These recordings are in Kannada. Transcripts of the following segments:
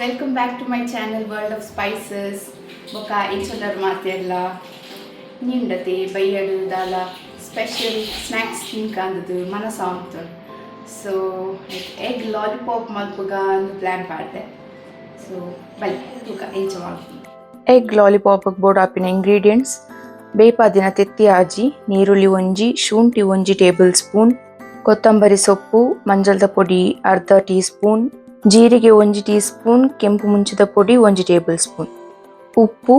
welcome back to my channel World of Spices. Boka incholar maatella nindate bayadu dala special snacks thinkandadu manasa untu. So egg lollipop malpuga andu plan paade. So bali boka enjoy malpu. Egg lollipop board ಆಪಿನ ಇಂಗ್ರೀಡಿಯೆಂಟ್ಸ್ ಬೇಪಾದಿನ ತೆತ್ತಿ ಆಜಿ ನೀರುಳ್ಳಿ ಒಂಜಿ ಶುಂಠಿ ಒಂಜಿ ಟೇಬಲ್ ಸ್ಪೂನ್ ಕೊತ್ತಂಬರಿ ಸೊಪ್ಪು ಮಂಜಲ್ದ ಪೊಡಿ ಅರ್ಧ ಟೀ ಸ್ಪೂನ್ ಜೀರಿಗೆ ಒಂಜಿ ಟೀ ಸ್ಪೂನ್ ಕೆಂಪು ಮುಂಚಿದ ಪೊಡಿ ಒಂಜಿ ಟೇಬಲ್ ಸ್ಪೂನ್ ಉಪ್ಪು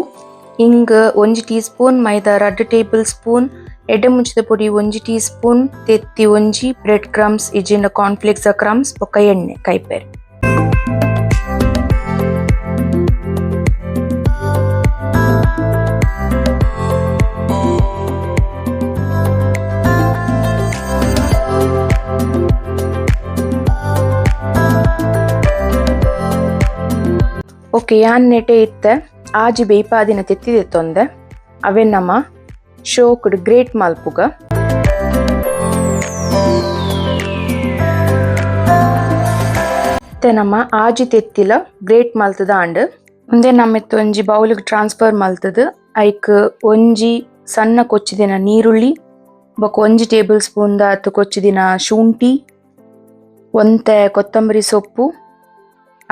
ಇಂಗ್ ಒಂಜಿ ಟೀ ಸ್ಪೂನ್ ಮೈದಾ ರಡ್ಡ್ ಟೇಬಲ್ ಸ್ಪೂನ್ ಎಡ್ಡೆ ಮುಂಚಿದ ಪೊಡಿ ಒಂಜಿ ಟೀ ಸ್ಪೂನ್ ತೆತ್ತಿ ಒಂಜಿ ಬ್ರೆಡ್ ಕ್ರಮ್ಸ್ ಇಜಿಂಡ ಕಾರ್ನ್ಫ್ಲೇಕ್ಸ್ ಕ್ರಮ್ಸ್ ಬೊಕ್ಕ ಎಣ್ಣೆ ಕೈಪೆರ್. ಓಕೆ ಯಾನ್ ನೆಟೆ ಇತ್ತೆ ಆಜಿ ಬೇಯ್ಪಾದಿನ ತೆತ್ತಿದೆತ್ತೊಂದೆ ಅವೆನ್ ನಮ್ಮ ಶೋಕ್ಡ್ ಗ್ರೇಟ್ ಮಲ್ಪುಗ ನಮ್ಮ ಆಜಿ ತೆತ್ತಿಲ ಗ್ರೇಟ್ ಮಲ್ತದ ಆಂಡ್ ಮುಂದೆ ನಮ್ಮೆತ್ತು ಒಂಜಿ ಬೌಲ್ಗ್ ಟ್ರಾನ್ಸ್ಫರ್ ಮಲ್ತದ ಐಕ್ ಒಂಜಿ ಸಣ್ಣ ಕೊಚ್ಚಿದಿನ ನೀರುಳ್ಳಿ ಬೊಕ ಒಂಜಿ ಟೇಬಲ್ ಸ್ಪೂನ್ ದಾತ್ ಕೊಚ್ಚಿದಿನ ಶುಂಠಿ ಒಂತೆ ಕೊತ್ತಂಬರಿ ಸೊಪ್ಪು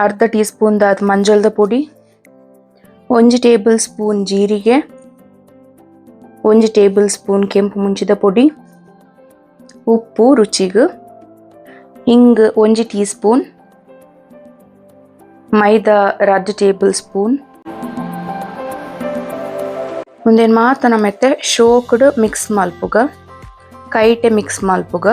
ಅರ್ಧ ಟೀ ಸ್ಪೂನ್ ದಾತ್ ಮಂಜಲ್ದ ಪೊಡಿ ಒಂಜಿ ಟೇಬಲ್ ಸ್ಪೂನ್ ಜೀರಿಗೆ ಒಂಜಿ ಟೇಬಲ್ ಸ್ಪೂನ್ ಕೆಂಪು ಮುಂಚಿದ ಪೊಡಿ ಉಪ್ಪು ರುಚಿಗ್ ಇಂಗ್ ಒಂಜಿ ಟೀ ಸ್ಪೂನ್ ಮೈದಾ ರಡ್ಡ್ ಟೇಬಲ್ ಸ್ಪೂನ್ ಮುಂದೇನು ಮಾತ ನಮ್ಮತ್ತೆ ಶೋಕ್ಡ್ ಮಿಕ್ಸ್ ಮಲ್ಪುಗ ಕೈಟೆ ಮಿಕ್ಸ್ ಮಲ್ಪುಗ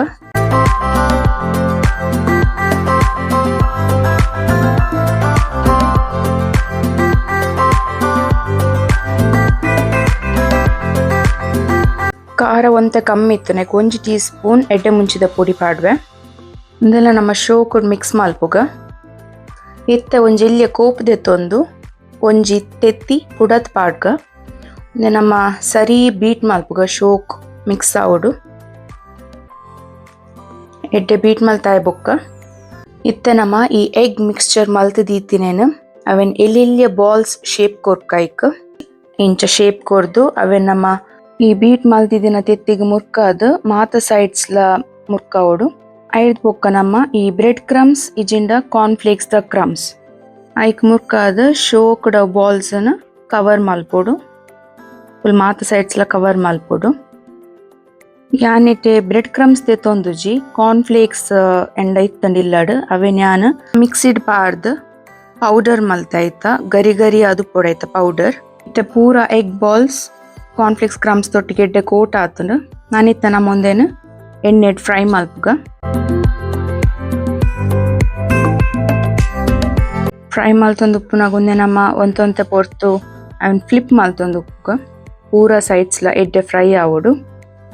ಖಾರ ಒಂತೆ ಕಮ್ಮಿ ಇತ್ತು ನೆಕ್ ಒಂಜಿ ಟೀ ಸ್ಪೂನ್ ಎಡ್ಡೆ ಮುಂಚಿದ ಪೊಡಿ ಪಾಡ್ವೆ ಇದೆಲ್ಲ ನಮ್ಮ ಶೋಕುಡ್ ಮಿಕ್ಸ್ ಮಲ್ಪುಗ ಇತ್ತೆ ಒಂಜಿ ಎಲ್ಲಿಯ ಕೋಪದೆತ್ತೊಂದು ಒಂಜಿ ತೆತ್ತಿ ಪುಡತ್ ಪಾಡ್ಗ ನಮ್ಮ ಸರಿ ಬೀಟ್ ಮಲ್ಪುಗ ಶೋಕ್ ಮಿಕ್ಸ್ ಆವಡು ಎಡ್ಡೆ ಬೀಟ್ ಮಲ್ತಾಯ ಬೊಕ್ಕ ಇತ್ತೆ ನಮ್ಮ ಈ ಎಗ್ ಮಿಕ್ಸ್ಚರ್ ಮಲ್ತು ದೀತಿನೇನು ಅವೆನ್ ಎಲ್ಲಿಯ ಬಾಲ್ಸ್ ಶೇಪ್ ಕೊರ್ಕೈಕ್ ಇಂಚ ಶೇಪ್ ಕೊರ್ದು ಅವೆನ್ ನಮ್ಮ ಈ ಬೀಟ್ ಮಲ್ತಿದಿನ ತೆತ್ತಿಗೆ ಮುರ್ಕಾದ್ ಮಾತ ಸೈಡ್ಸ್ಲ ಮುರ್ಕಾವಡು ಐದ್ ಬೊಕ್ಕ ನಮ್ಮ ಈ ಬ್ರೆಡ್ ಕ್ರಮ್ಸ್ ಇಜಿಂಡ ಕಾರ್ನ್ಫ್ಲೇಕ್ಸ್ ದ ಕ್ರಮ್ಸ್ ಐಕ್ ಮುರ್ಕಾದ್ ಶೋಕ್ಡ್ ಬಾಲ್ಸ್ ನ ಕವರ್ ಮಲ್ಪೊಡು ಫುಲ್ ಮಾತ ಸೈಡ್ಸ್ಲ ಕವರ್ ಮಲ್ಪೊಡು ಯಾನೆಟೆ ಬ್ರೆಡ್ ಕ್ರಮ್ಸ್ ತೆತ್ತೊಂದುಜಿ ಕಾರ್ನ್ಫ್ಲೇಕ್ಸ್ ಎಂಡ ಇತ್ತಂಡಿಲ್ಲಡ್ ಅವೆನ್ ಯಾನ್ ಮಿಕ್ಸಿಡ್ ಪಾರ್ದ್ ಪೌಡರ್ ಮಲ್ತೈತ ಗರಿ ಗರಿ ಅದು ಪೊಡೈತ ಪೌಡರ್ ಇತ್ತೆ ಪೂರ ಎಗ್ ಬಾಲ್ಸ್ ಕಾರ್ನ್ಫ್ಲೇಕ್ಸ್ ಕ್ರಮ್ಸ್ ತೊಟ್ಟಿಗೆ ಎಡ್ಡೆ ಕೋಟ್ ಆತುಂಡು ನಾನಿತ್ತ ನಮ್ಮ ಮುಂದೇನು ಎಣ್ಣೆಡ್ ಫ್ರೈ ಮಲ್ಪುಗ ಫ್ರೈ ಮಲ್ತೊಂದು ಉಪ್ಪುನಾಗ ಒಂದೆ ನಮ್ಮ ಒಂತೆ ಪೊರ್ತು ಅವನ್ ಫ್ಲಿಪ್ ಮಲ್ತೊಂದು ಉಪ್ಪುಗ ಪೂರ ಸೈಡ್ಸ್ಲ ಎಡ್ಡೆ ಫ್ರೈ ಆವೋಡು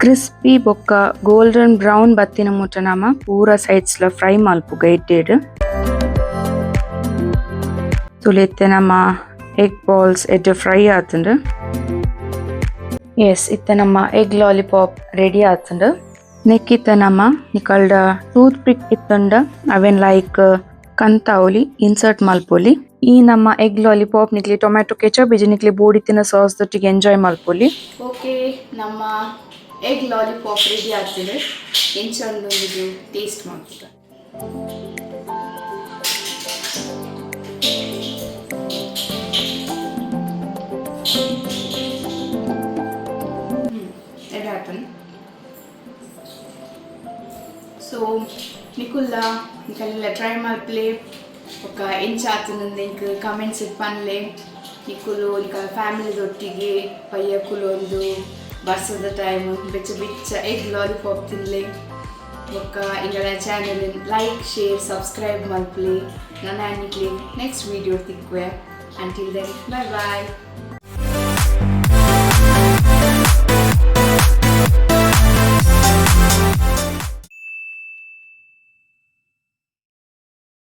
ಕ್ರಿಸ್ಪಿ ಬೊಕ್ಕ ಗೋಲ್ಡನ್ ಬ್ರೌನ್ ಬತ್ತಿನ ಮುಟ್ಟ ನಮ್ಮ ಪೂರ ಸೈಡ್ಸ್ಲ ಫ್ರೈ ಮಲ್ಪುಗ ಎಡ್ಡೆಡ್ ತುಲೆತ್ತೆ ನಮ್ಮ ಎಗ್ ಬಾಲ್ಸ್ ಎಡ್ಡೆ ಫ್ರೈ ಆತುಂಡು ಎಸ್ ಇತ್ತೆ ನಮ್ಮ ಎಗ್ ಲಾಲಿಪಾಪ್ ರೆಡಿ ಆತುಂಡು ನೆಕ್ಕಿತ್ತ ನಮ್ಮ ನಿಕಲ್ಡ ಟೂತ್ ಪಿಕ್ ಇತ್ತುಂಡ ಅವೆನ್ ಲೈಕ್ ಕಂತಾವಲಿ ಇನ್ಸರ್ಟ್ ಮಲ್ಪೊಲಿ ಈ ನಮ್ಮ ಎಗ್ ಲಾಲಿಪಾಪ್ ನಿಕ್ಲಿ ಟೊಮ್ಯಾಟೊ ಕೆಚಪ್ ಇಜಿ ನಿಕ್ಲಿ ಬೋಡಿತ್ತಿನ ಸಾಸ್ ದೊಟ್ಟಿಗೆ ಎಂಜಾಯ್ ಮಲ್ಪೊಲಿ. ಓಕೆ ನಮ್ಮ ಎಗ್ ಲಾಲಿಪಾಪ್ ರೆಡಿ ಆಗ್ತಿದೆ ಎಂಚಂದು ಟೇಸ್ಟ್ ಮಾಡ್ತೀವಿ. ಸೊ ನಿಕುಲ್ಲ ನಿಕಲ್ಲ ಟ್ರೈ ಮಲ್ಪಲೆ ఒక ಎಂಚಾತುಂದು ಇಂಕ್ ಕಮೆಂಟ್ಸ್ ಪನ್ಲೆ ನಿಕುಲು ನಿಕಲ ಫ್ಯಾಮಿಲಿದೊಟ್ಟಿಗೆ ಪಯ್ಯಕುಲು ಒಂದು ಬರ್ಸದ ಟೈಮ್ ಬೆಚ್ಚ ಬೆಚ್ಚ ಎಗ್ ಲಾಲಿಪಾಪ್ ತಿನ್ಲೆ ಒಕ್ಕ ಇಂಗಳ ಚಾನೆಲ್ ಲೈಕ್ ಶೇರ್ ಸಬ್ಸ್ಕ್ರೈಬ್ ಮಲ್ಪಲೆ ನನ್ನ ನಿಕ್ಲಿ ನೆಕ್ಸ್ಟ್ ವಿಡಿಯೋ ತಿಕ್ವೆ ಅಂಟಿಲ್ ದೆನ್ ಬೈ ಬಾಯ್.